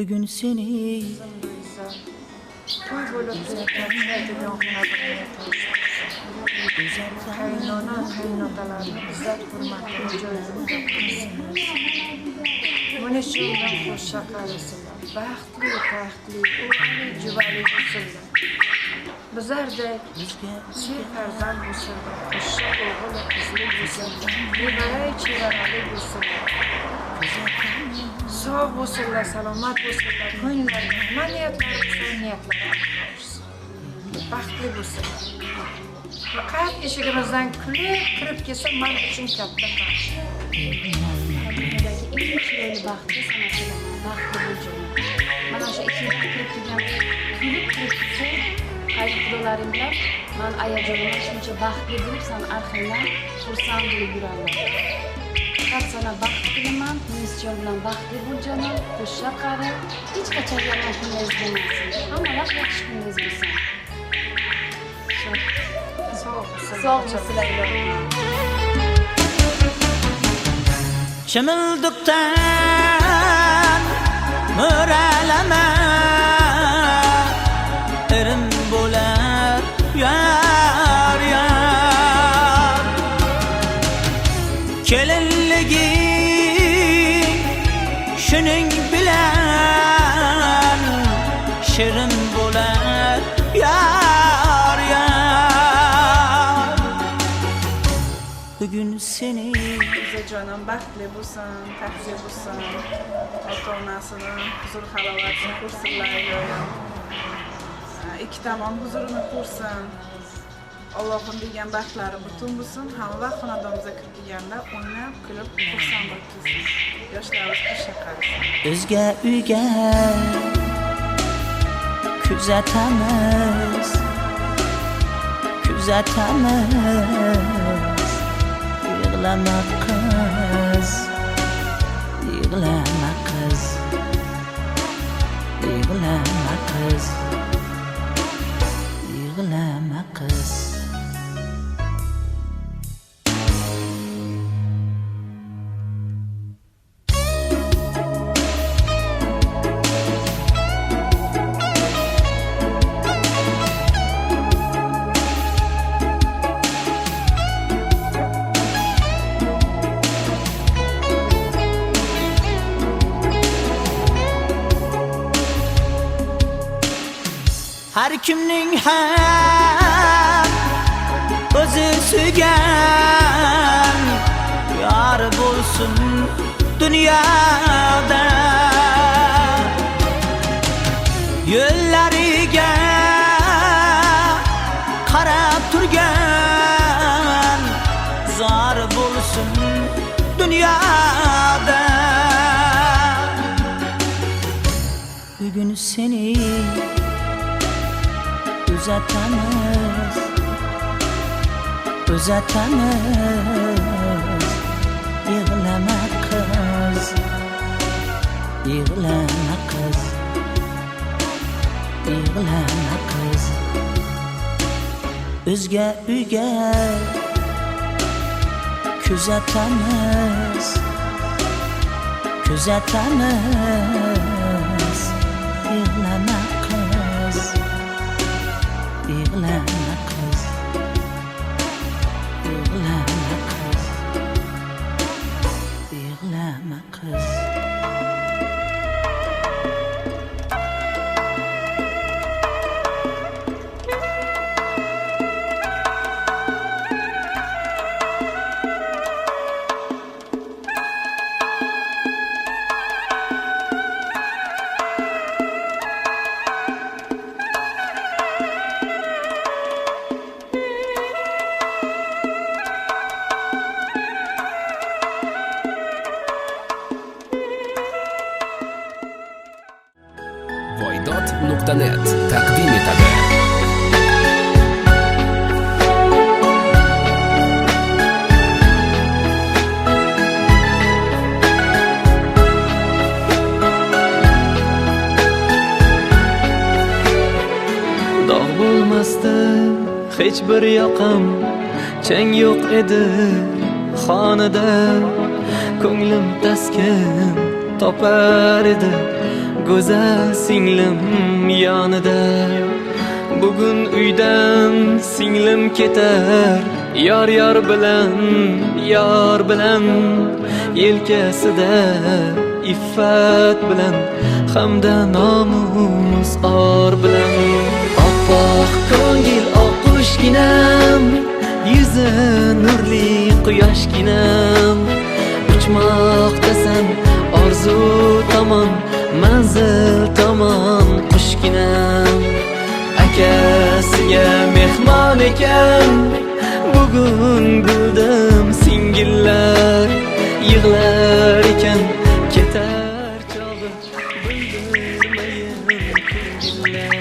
Bugün seni to'y bo'lib turadigan qaynona qaynotalarni izzat hurmatini joyiga buni shundan qo'shsha qarasinlar baxtli taxtli o'g'li juvali bo'lsinlar bizlardek farzand bo'lsinlar qo'shsha o'g'il qizli bo'lsinlar nevaray chevarali bo'lsinlar sog' bo'lsinlar salomat bo'lsinlar ko'ngillariga nima niyatlari bo'lsa niyatlari baxtli bo'lsinlar faqat eshigimizdan kulib kirib kelsa men uchun katta baxt chiroyli baxtli sanasilaman baxtli bo'lsin mana o'sha eshikdan kirib kelgan kulib kirib kelsa qaysi xudolaring bilan man ayajonimdan shuncha baxtli bo'lib san arxangdan xursand bo'lib yuraman faqat sana baxt tilayman izchil bilan baxtli bo'l jonim qo'shsha qari hech qachon yomon kunlar izlamasin hamma vaqt yaxshi kunlar izlasin sog' bo'lsinlar Çımıldıktan müreleme erim bo'lar yar yar kelinliging shuning bilan shirin bo'lar yar yar Bugün seni jonim baxtli bo'lsin, taxtli bo'lsin, ota-onasini huzur halovatini ko'rsinlar yo'yim. Ikki tomon huzurini ko'rsin. Allohning bergan baxtlari butun bo'lsin. Hamma vaqt xonadonimizga kirib kelganda o'ynab, kulib, xursand bo'lib kelsin. Yoshlarimiz qo'shqa qarasin. O'zga uyga kuzatamiz Yığlama kız Yığlama kız Yığlama kız Yığlama kız Har kimning ham o'zi suygan yar bo'lsin dunyoda yo'llariga qarab turgan zor bo'lsin dunyoda Bugün seni Uzatamiz Yığlama kız Yığlama kız Yığlama kız O'zga uyga kuzatamiz Yığlama kız Yığlama kız Yığlama kız Yığlama kız Voydod.net taqdim etadi. Dog' bo'lmasdi hech bir yoqim, chang yo'q edi xonada, ko'nglim taskin topar edi go'zal singlim yonida. Bugun uydan singlim ketar, yor bilan yelkasida iffat bilan hamda nomus or bilan. Oppoq ko'ngil oqqushginam, yuzi nurli quyoshginam, uchmoqdasan orzu tomon, manzil tomon qushginam. Akasiga mehmon ekan, bugun bildim singillar yig'lar ekan, ketar chog'i bildirmayin ko'ngillar.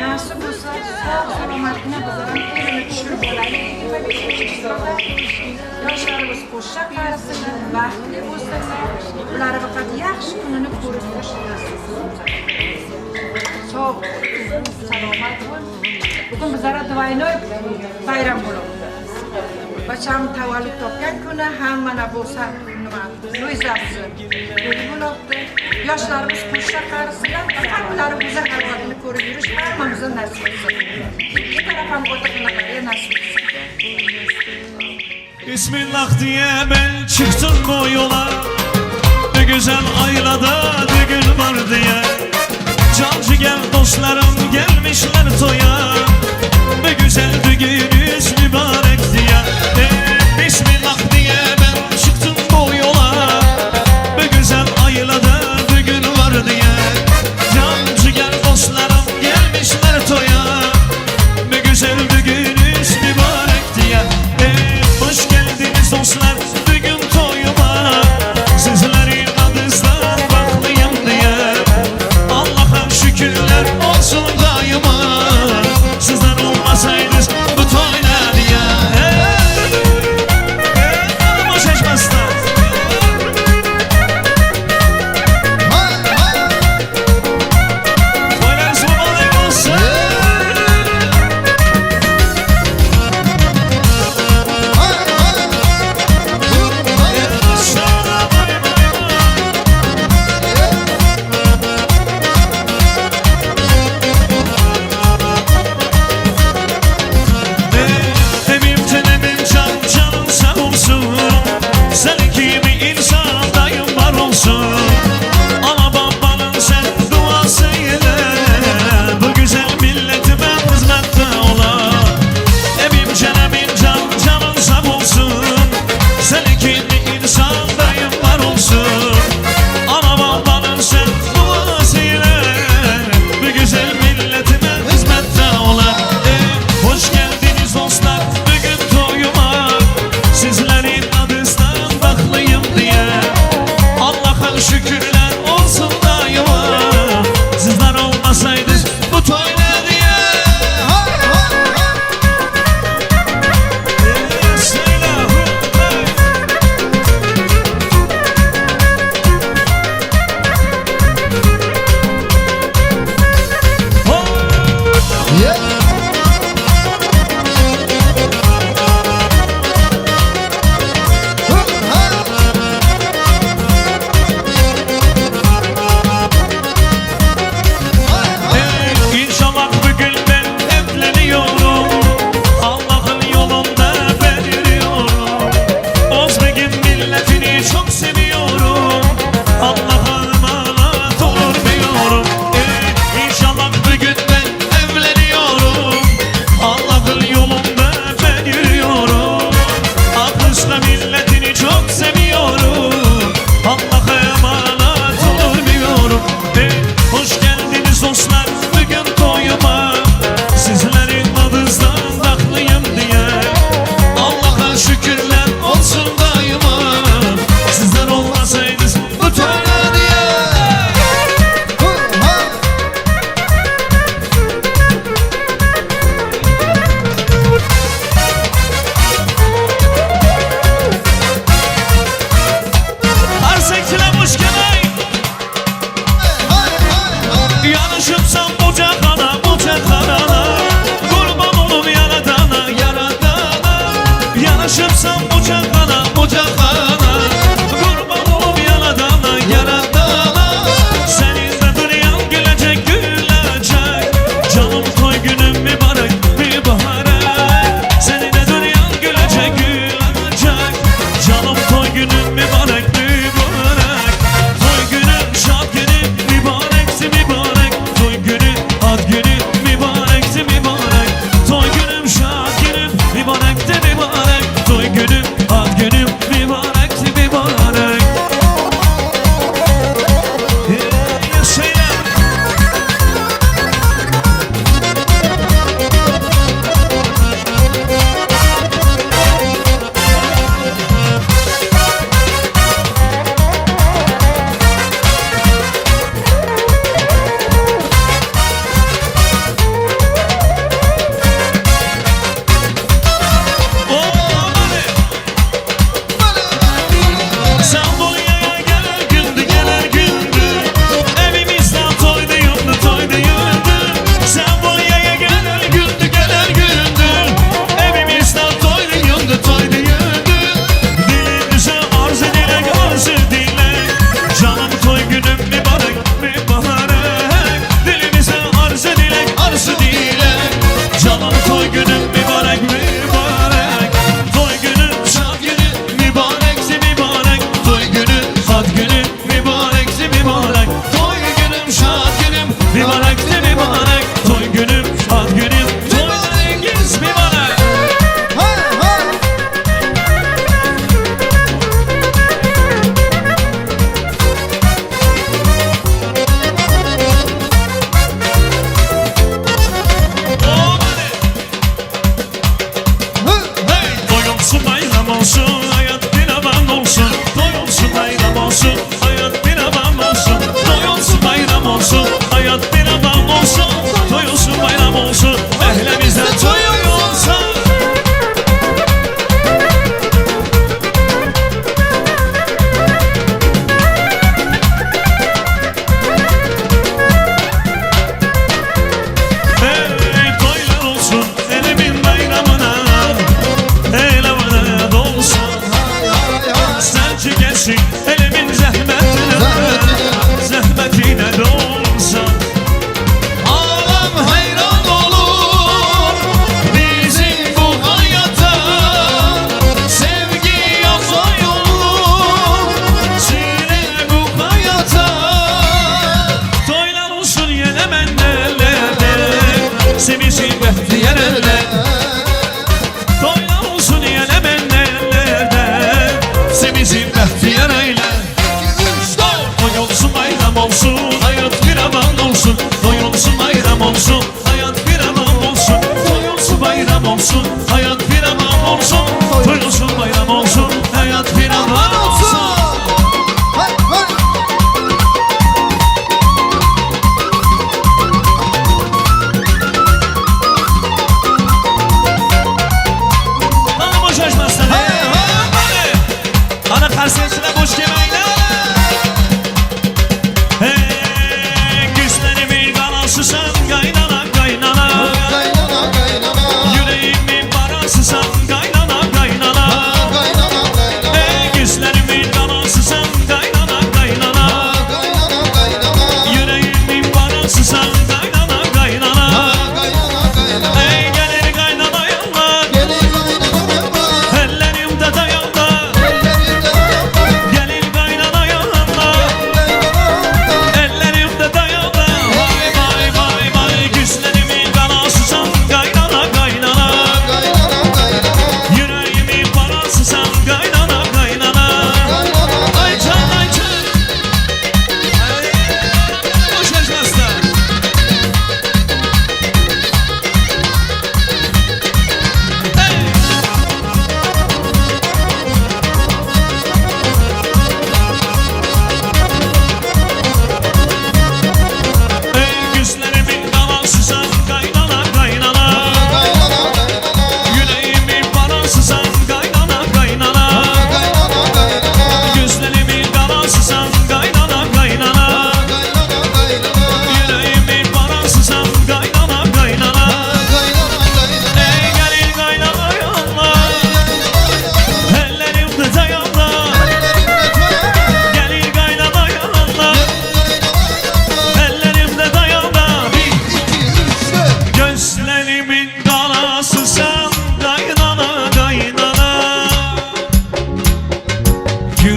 Nasib bo'lsa, salomatligini bilan elini tushirib olaylik. Yoshlarimiz qo'sha qarisinlar, baxtli bo'lsinlar, ular faqat yaxshi kunini ko'rib yashaysin. Sog', salomat bo'l. Bugun bizlara двойной bayram bo'ladi. Bacham tavallud topgan kuni ham mana bo'lsa nima, ro'yzasi bo'libdi. Yoshlarimiz qo'sha qarisinlar, faqat ular go'zal hayotini ko'rib yurish hammamizga nasib etsin. Ikki taraf ham o'ta nasib etsin. Bismillah diye ben çıktım bu yola, ne güzel aylada düğün var diye. Cancı gel dostlarım gelmişler toya, ne güzel düğünüz mübarek diye. Bismillah diye ben çıktım bu yola, ne güzel aylada düğün var diye. Cancı gel dostlarım gelmişler toya, ne güzel düğünüz mübarek diye. Hoş geldiniz dostlar bugün toyuma, sizlerin adınızdan baklıyım diye. Allah'a şükürler olsun daima, sizler olmasaydınız bu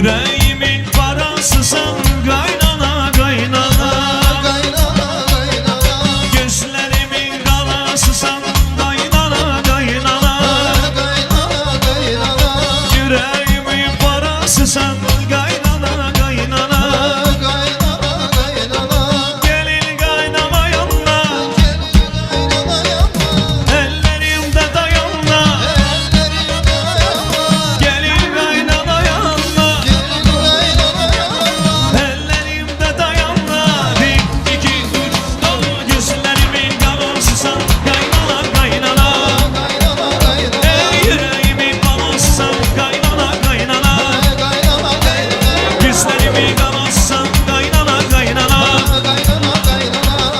Yüreğimin parasısan kaynana kaynana Gözlerimin kalasısan kaynana kaynana Yüreğimin parasısan kaynana kaynana Gelin kaynana yanına ellerimde dayanma Gelin kaynana yanına ellerimde dayanma Bir, iki, üç, dört Gözlerimin kalasısan kaynana kaynana Yüreğimin parasısan kaynana kaynana Gözlerimi kalassan kaynana kaynana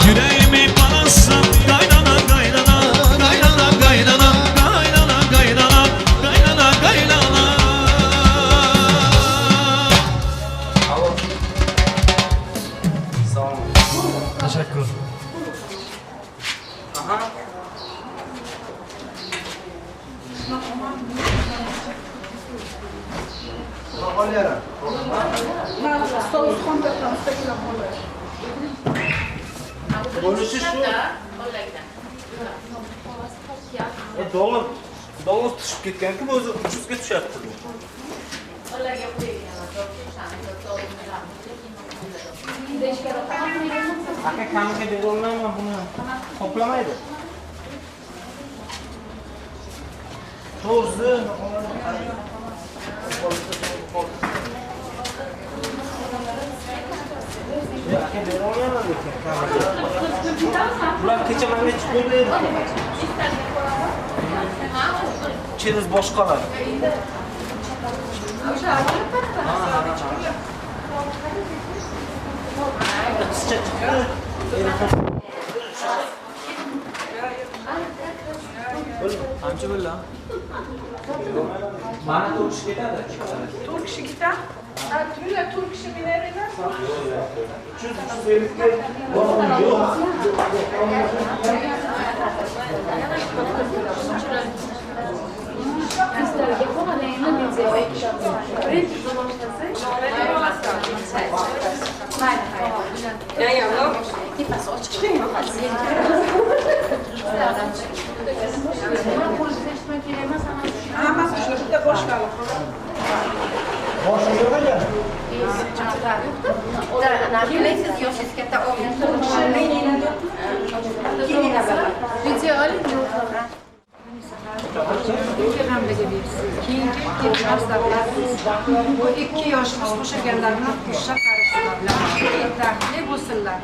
Yüreğimi parassan kaynana kaynana Kaynana kaynana kaynana kaynana Kaynana kaynana Teşekkür. Doluz tushib ketgan-ku, o'zi uchizga tushyapti. Aka kamiga berolmayman, buni qoplamaydi. To'g'risi, aka berolmayman lekin kamiga. Ular kecha menga chiqib berdi. Через boshqalar. Qancha bo'ldi? Mana 4 kishi ketadi. 4 kishi ketadi. Turlar 4 kishi binerlar. 300 bellikka Hammasi shu yerda boshqalar. Keyingi darslar bu 2 yoshimiz qo'shaganlarni qo'shsha qarasizlar. Taxtli bo'lsinlar.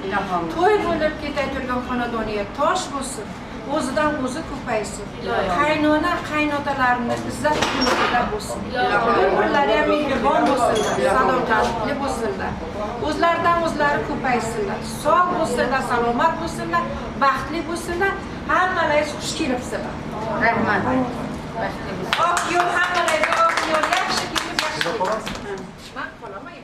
To'y bo'lib ketay turgan xonadoniga tosh bo'lsin. O'zidan o'zi ko'paysin. Qaynona qaynotalarni izzat qiluvida bo'lsin. Bir-birlari ham mehribon bo'lsinlar, sadoqatli bo'lsinlar. O'zlaridan o'zlari ko'paysinlar. Sog' bo'lsinlar, salomat bo'lsinlar, baxtli bo'lsinlar. Hammalaringiz xush kelibsizlar. Rahmat. Oq yo'l hammalarga oq yo'l yaxshi kelib yaxshi. Men qolaman.